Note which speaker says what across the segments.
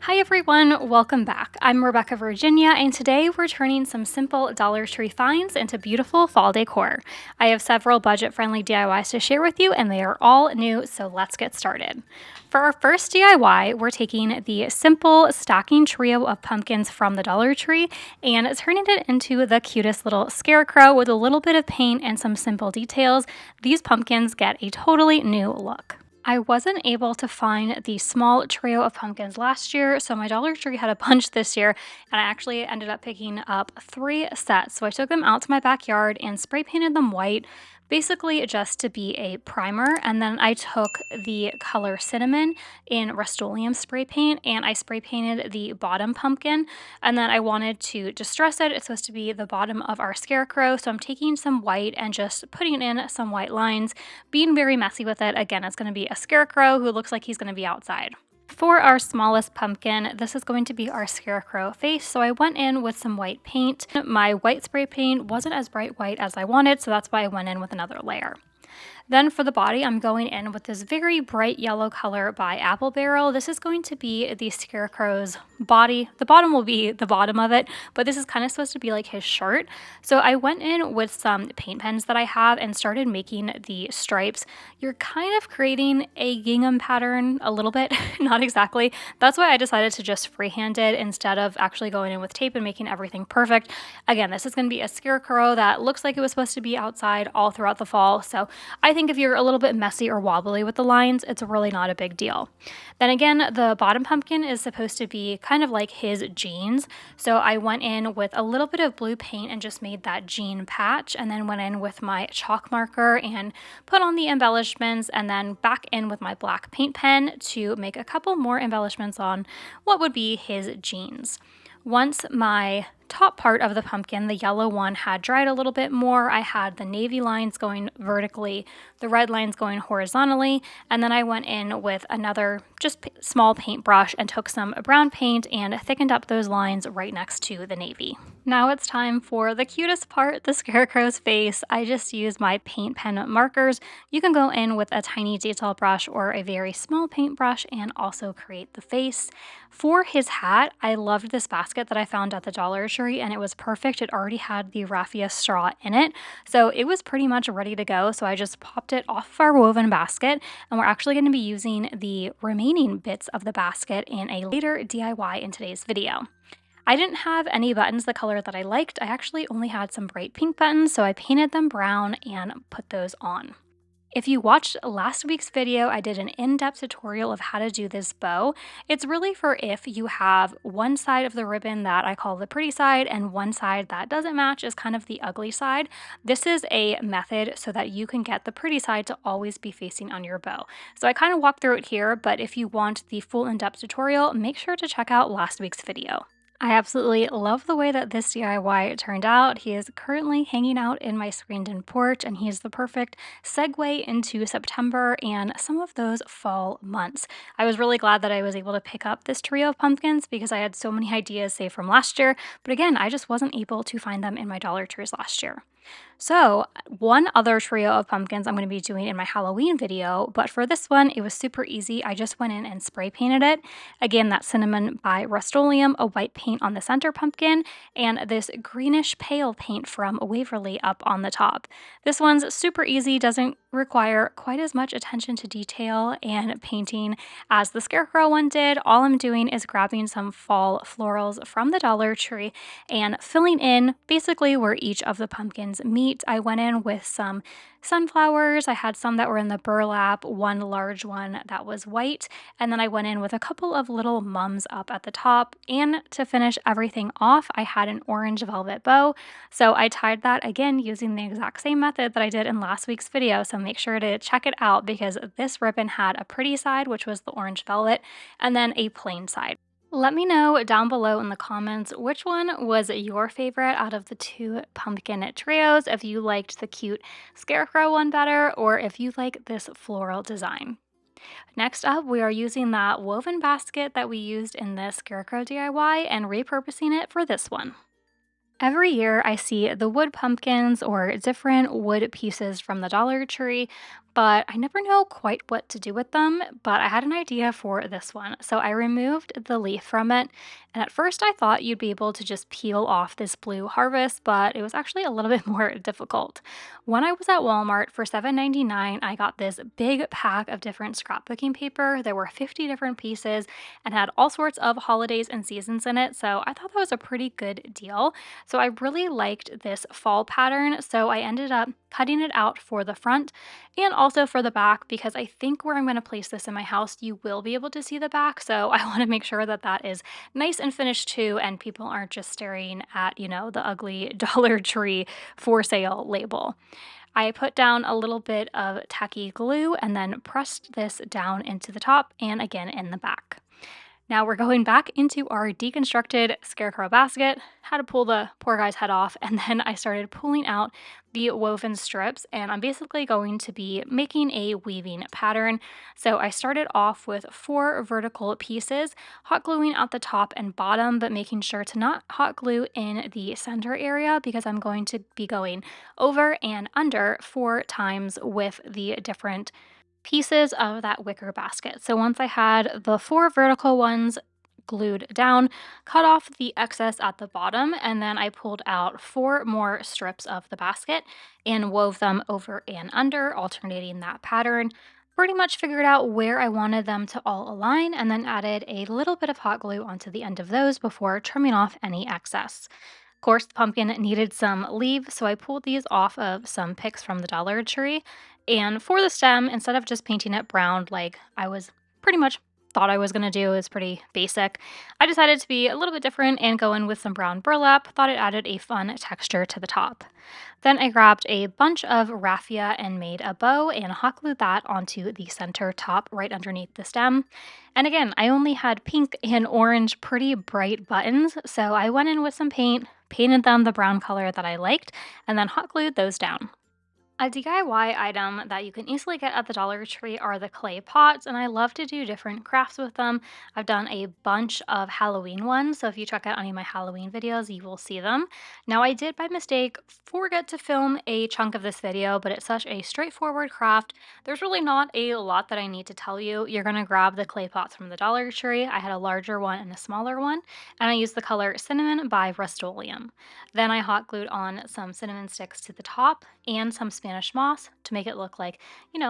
Speaker 1: Hi everyone, welcome back. I'm Rebecca Virginia, and today we're turning some simple Dollar Tree finds into beautiful fall decor. I have several budget-friendly DIYs to share with you, and they are all new, so let's get started. For our first DIY, we're taking the simple stacking trio of pumpkins from the Dollar Tree and turning it into the cutest little scarecrow with a little bit of paint and some simple details. These pumpkins get a totally new look. I wasn't able to find the small trio of pumpkins last year, so my Dollar Tree had a bunch this year, and I actually ended up picking up 3 sets. So I took them out to my backyard and spray painted them white, basically just to be a primer. And then I took the color cinnamon in Rust-Oleum spray paint and I spray painted the bottom pumpkin. And then I wanted to distress it. It's supposed to be the bottom of our scarecrow, so I'm taking some white and just putting in some white lines, being very messy with it. Again, it's going to be a scarecrow who looks like he's going to be outside. For our smallest pumpkin, this is going to be our scarecrow face, so I went in with some white paint. My white spray paint wasn't as bright white as I wanted, so that's why I went in with another layer. Then for the body, I'm going in with this very bright yellow color by Apple Barrel. This is going to be the scarecrow's body. The bottom will be the bottom of it, but this is kind of supposed to be like his shirt. So I went in with some paint pens that I have and started making the stripes. You're kind of creating a gingham pattern a little bit, not exactly. That's why I decided to just freehand it instead of actually going in with tape and making everything perfect. Again, this is going to be a scarecrow that looks like it was supposed to be outside all throughout the fall. So I think if you're a little bit messy or wobbly with the lines, it's really not a big deal. Then again, the bottom pumpkin is supposed to be kind of like his jeans. So I went in with a little bit of blue paint and just made that jean patch, and then went in with my chalk marker and put on the embellishments, and then back in with my black paint pen to make a couple more embellishments on what would be his jeans. Once my top part of the pumpkin, the yellow one, had dried a little bit more, I had the navy lines going vertically, the red lines going horizontally, and then I went in with another just small paintbrush and took some brown paint and thickened up those lines right next to the navy. Now it's time for the cutest part, the scarecrow's face. I just used my paint pen markers. You can go in with a tiny detail brush or a very small paintbrush and also create the face. For his hat, I loved this basket that I found at the Dollar Tree, and it was perfect. It already had the raffia straw in it, so it was pretty much ready to go. So I just popped it off of our woven basket, and we're actually going to be using the remaining bits of the basket in a later DIY in today's video. I didn't have any buttons the color that I liked. I actually only had some bright pink buttons, so I painted them brown and put those on. If you watched last week's video, I did an in-depth tutorial of how to do this bow. It's really for if you have one side of the ribbon that I call the pretty side and one side that doesn't match is kind of the ugly side. This is a method so that you can get the pretty side to always be facing on your bow. So I kind of walked through it here, but if you want the full in-depth tutorial, make sure to check out last week's video. I absolutely love the way that this DIY turned out. He is currently hanging out in my screened-in porch, and he is the perfect segue into September and some of those fall months. I was really glad that I was able to pick up this trio of pumpkins because I had so many ideas saved from last year, but again, I just wasn't able to find them in my Dollar Trees last year. So one other trio of pumpkins I'm going to be doing in my Halloween video, but for this one, it was super easy. I just went in and spray painted it. Again, that cinnamon by Rust-Oleum, a white paint on the center pumpkin, and this greenish pale paint from Waverly up on the top. This one's super easy, doesn't require quite as much attention to detail and painting as the scarecrow one did. All I'm doing is grabbing some fall florals from the Dollar Tree and filling in basically where each of the pumpkins meet. I went in with some sunflowers. I had some that were in the burlap, one large one that was white, and then I went in with a couple of little mums up at the top. And to finish everything off, I had an orange velvet bow. So I tied that again using the exact same method that I did in last week's video. So make sure to check it out because this ribbon had a pretty side, which was the orange velvet, and then a plain side. Let me know down below in the comments which one was your favorite out of the two pumpkin trios, if you liked the cute scarecrow one better, or if you like this floral design. Next up, we are using that woven basket that we used in the scarecrow DIY and repurposing it for this one. Every year, I see the wood pumpkins or different wood pieces from the Dollar Tree, but I never know quite what to do with them. But I had an idea for this one. So I removed the leaf from it. And at first, I thought you'd be able to just peel off this blue harvest, but it was actually a little bit more difficult. When I was at Walmart for $7.99, I got this big pack of different scrapbooking paper. There were 50 different pieces and had all sorts of holidays and seasons in it. So I thought that was a pretty good deal. So I really liked this fall pattern, so I ended up cutting it out for the front and also for the back because I think where I'm going to place this in my house, you will be able to see the back. So I want to make sure that that is nice and finished too, and people aren't just staring at, the ugly Dollar Tree for sale label. I put down a little bit of tacky glue and then pressed this down into the top and again in the back. Now we're going back into our deconstructed scarecrow basket. Had to pull the poor guy's head off, and then I started pulling out the woven strips, and I'm basically going to be making a weaving pattern. So I started off with 4 vertical pieces, hot gluing at the top and bottom, but making sure to not hot glue in the center area because I'm going to be going over and under 4 times with the different pieces of that wicker basket. So once I had the 4 vertical ones glued down, cut off the excess at the bottom, and then I pulled out 4 more strips of the basket and wove them over and under, alternating that pattern. Pretty much figured out where I wanted them to all align and then added a little bit of hot glue onto the end of those before trimming off any excess. Of course, the pumpkin needed some leaves, so I pulled these off of some picks from the Dollar Tree. And for the stem, instead of just painting it brown like I was pretty much thought I was going to do, is pretty basic, I decided to be a little bit different and go in with some brown burlap. Thought it added a fun texture to the top. Then I grabbed a bunch of raffia and made a bow and hot glued that onto the center top right underneath the stem. And again, I only had pink and orange pretty bright buttons, so I went in with some paint, painted them the brown color that I liked, and then hot glued those down. A DIY item that you can easily get at the Dollar Tree are the clay pots, and I love to do different crafts with them. I've done a bunch of Halloween ones, so if you check out any of my Halloween videos, you will see them. Now, I did by mistake forget to film a chunk of this video, but it's such a straightforward craft. There's really not a lot that I need to tell you. You're going to grab the clay pots from the Dollar Tree. I had a larger one and a smaller one, and I used the color Cinnamon by Rust-Oleum. Then I hot glued on some cinnamon sticks to the top and some Spanish moss to make it look like,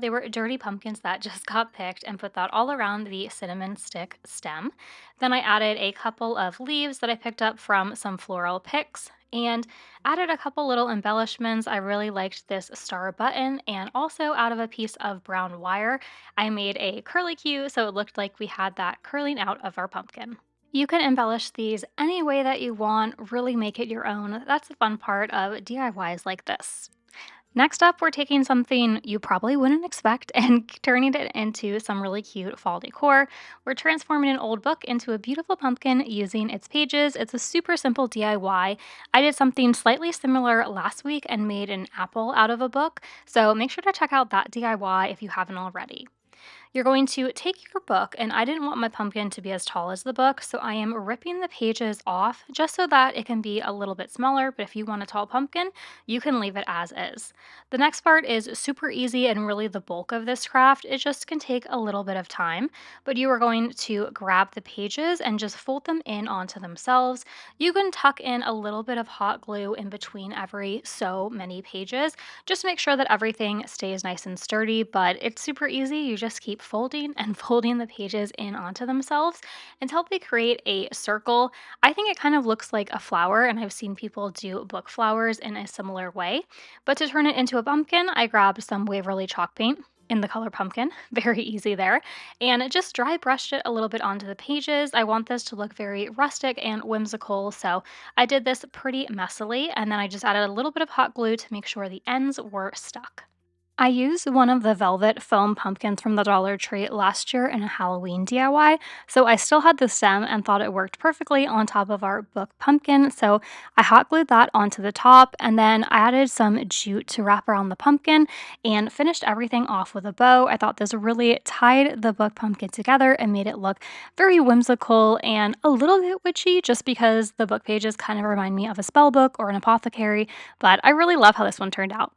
Speaker 1: they were dirty pumpkins that just got picked, and put that all around the cinnamon stick stem. Then I added a couple of leaves that I picked up from some floral picks and added a couple little embellishments. I really liked this star button, and also out of a piece of brown wire, I made a curly cue so it looked like we had that curling out of our pumpkin. You can embellish these any way that you want, really make it your own. That's the fun part of DIYs like this. Next up, we're taking something you probably wouldn't expect and turning it into some really cute fall decor. We're transforming an old book into a beautiful pumpkin using its pages. It's a super simple DIY. I did something slightly similar last week and made an apple out of a book, so make sure to check out that DIY if you haven't already. You're going to take your book, and I didn't want my pumpkin to be as tall as the book, so I am ripping the pages off just so that it can be a little bit smaller, but if you want a tall pumpkin, you can leave it as is. The next part is super easy and really the bulk of this craft. It just can take a little bit of time, but you are going to grab the pages and just fold them in onto themselves. You can tuck in a little bit of hot glue in between every so many pages. Just make sure that everything stays nice and sturdy, but it's super easy. You just keep folding and folding the pages in onto themselves until they create a circle. I think it kind of looks like a flower, and I've seen people do book flowers in a similar way. But to turn it into a pumpkin, I grabbed some Waverly chalk paint in the color pumpkin, very easy there, and just dry brushed it a little bit onto the pages. I want this to look very rustic and whimsical, so I did this pretty messily, and then I just added a little bit of hot glue to make sure the ends were stuck. I used one of the velvet foam pumpkins from the Dollar Tree last year in a Halloween DIY, so I still had the stem and thought it worked perfectly on top of our book pumpkin. So I hot glued that onto the top, and then I added some jute to wrap around the pumpkin and finished everything off with a bow. I thought this really tied the book pumpkin together and made it look very whimsical and a little bit witchy, just because the book pages kind of remind me of a spell book or an apothecary. But I really love how this one turned out.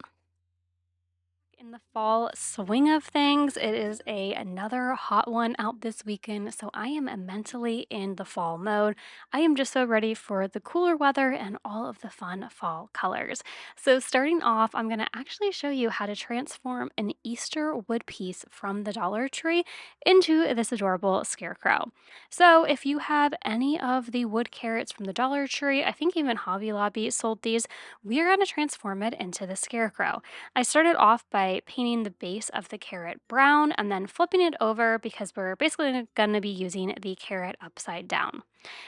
Speaker 1: In the fall swing of things, it is another hot one out this weekend, so I am mentally in the fall mode. I am just so ready for the cooler weather and all of the fun fall colors. So starting off, I'm going to actually show you how to transform an Easter wood piece from the Dollar Tree into this adorable scarecrow. So if you have any of the wood carrots from the Dollar Tree, I think even Hobby Lobby sold these, we are going to transform it into the scarecrow. I started off by painting the base of the carrot brown and then flipping it over because we're basically going to be using the carrot upside down.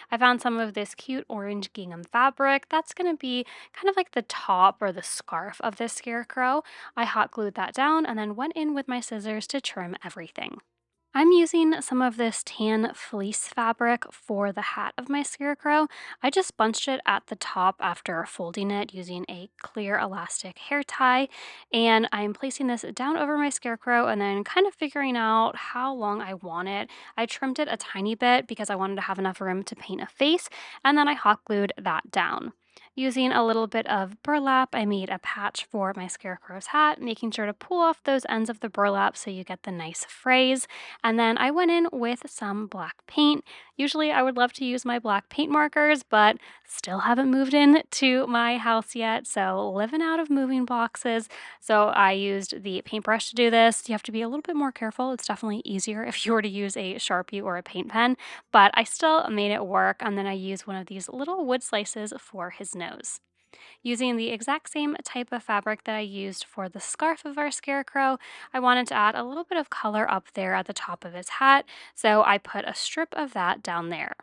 Speaker 1: I found some of this cute orange gingham fabric. That's going to be kind of like the top or the scarf of this scarecrow. I hot glued that down and then went in with my scissors to trim everything. I'm using some of this tan fleece fabric for the hat of my scarecrow. I just bunched it at the top after folding it using a clear elastic hair tie. And I'm placing this down over my scarecrow and then kind of figuring out how long I want it. I trimmed it a tiny bit because I wanted to have enough room to paint a face, and then I hot glued that down. Using a little bit of burlap, I made a patch for my scarecrow's hat, making sure to pull off those ends of the burlap so you get the nice phrase. And then I went in with some black paint. Usually I would love to use my black paint markers, but still haven't moved in to my house yet. So living out of moving boxes. So I used the paintbrush to do this. You have to be a little bit more careful. It's definitely easier if you were to use a Sharpie or a paint pen, but I still made it work. And then I used one of these little wood slices for his nose. Using the exact same type of fabric that I used for the scarf of our scarecrow, I wanted to add a little bit of color up there at the top of his hat, so I put a strip of that down there.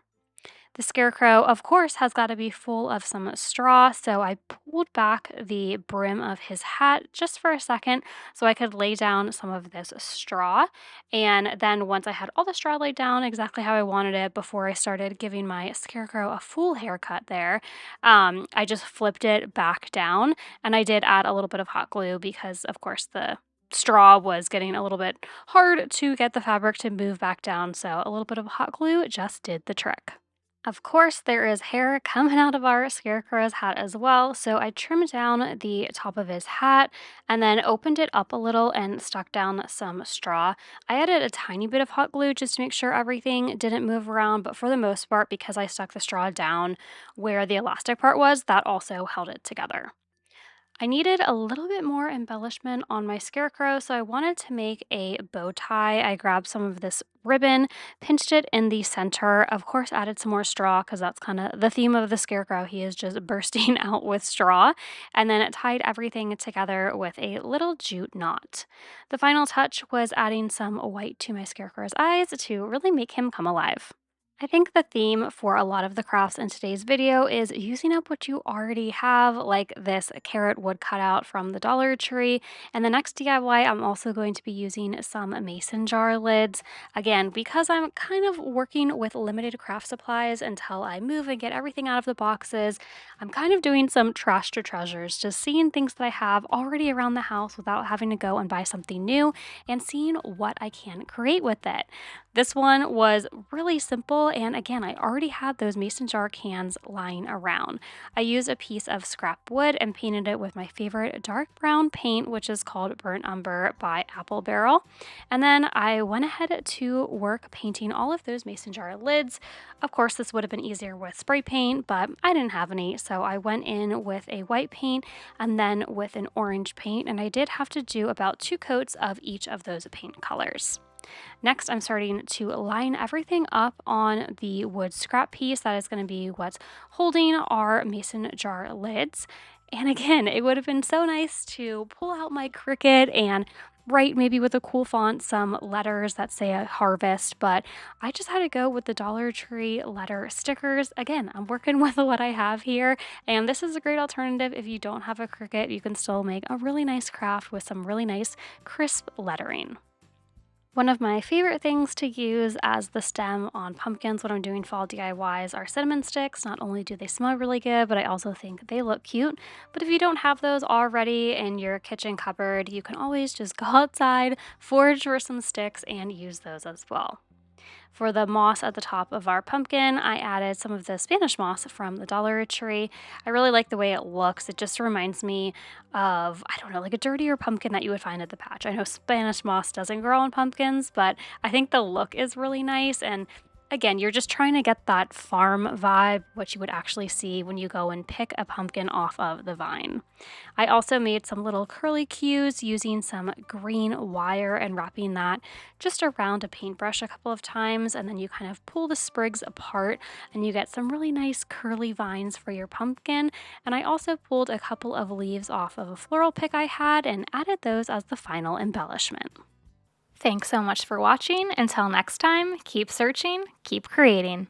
Speaker 1: The scarecrow, of course, has got to be full of some straw, so I pulled back the brim of his hat just for a second so I could lay down some of this straw. And then once I had all the straw laid down exactly how I wanted it before I started giving my scarecrow a full haircut there, I just flipped it back down, and I did add a little bit of hot glue because, of course, the straw was getting a little bit hard to get the fabric to move back down, so a little bit of hot glue just did the trick. Of course, there is hair coming out of our scarecrow's hat as well, so I trimmed down the top of his hat and then opened it up a little and stuck down some straw. I added a tiny bit of hot glue just to make sure everything didn't move around, but for the most part, because I stuck the straw down where the elastic part was, that also held it together. I needed a little bit more embellishment on my scarecrow, so I wanted to make a bow tie. I grabbed some of this ribbon, pinched it in the center, of course, added some more straw because that's kind of the theme of the scarecrow. He is just bursting out with straw, and then it tied everything together with a little jute knot. The final touch was adding some white to my scarecrow's eyes to really make him come alive. I think the theme for a lot of the crafts in today's video is using up what you already have, like this carrot wood cutout from the Dollar Tree. And the next DIY, I'm also going to be using some mason jar lids. Again, because I'm kind of working with limited craft supplies until I move and get everything out of the boxes, I'm kind of doing some trash to treasures, just seeing things that I have already around the house without having to go and buy something new and seeing what I can create with it. This one was really simple, and again, I already had those mason jar cans lying around. I used a piece of scrap wood and painted it with my favorite dark brown paint, which is called Burnt Umber by Apple Barrel. And then I went ahead to work painting all of those mason jar lids. Of course, this would have been easier with spray paint, but I didn't have any, so I went in with a white paint and then with an orange paint, and I did have to do about 2 coats of each of those paint colors. Next, I'm starting to line everything up on the wood scrap piece. That is going to be what's holding our mason jar lids. And again, it would have been so nice to pull out my Cricut and write maybe with a cool font some letters that say a harvest, but I just had to go with the Dollar Tree letter stickers. Again, I'm working with what I have here, and this is a great alternative if you don't have a Cricut. You can still make a really nice craft with some really nice crisp lettering. One of my favorite things to use as the stem on pumpkins when I'm doing fall DIYs are cinnamon sticks. Not only do they smell really good, but I also think they look cute. But if you don't have those already in your kitchen cupboard, you can always just go outside, forage for some sticks, and use those as well. For the moss at the top of our pumpkin, I added some of the Spanish moss from the Dollar Tree. I really like the way it looks. It just reminds me of, I don't know, like a dirtier pumpkin that you would find at the patch. I know Spanish moss doesn't grow on pumpkins, but I think the look is really nice. And again, you're just trying to get that farm vibe, what you would actually see when you go and pick a pumpkin off of the vine. I also made some little curly cues using some green wire and wrapping that just around a paintbrush a couple of times, and then you kind of pull the sprigs apart and you get some really nice curly vines for your pumpkin. And I also pulled a couple of leaves off of a floral pick I had and added those as the final embellishment. Thanks so much for watching. Until next time, keep searching, keep creating.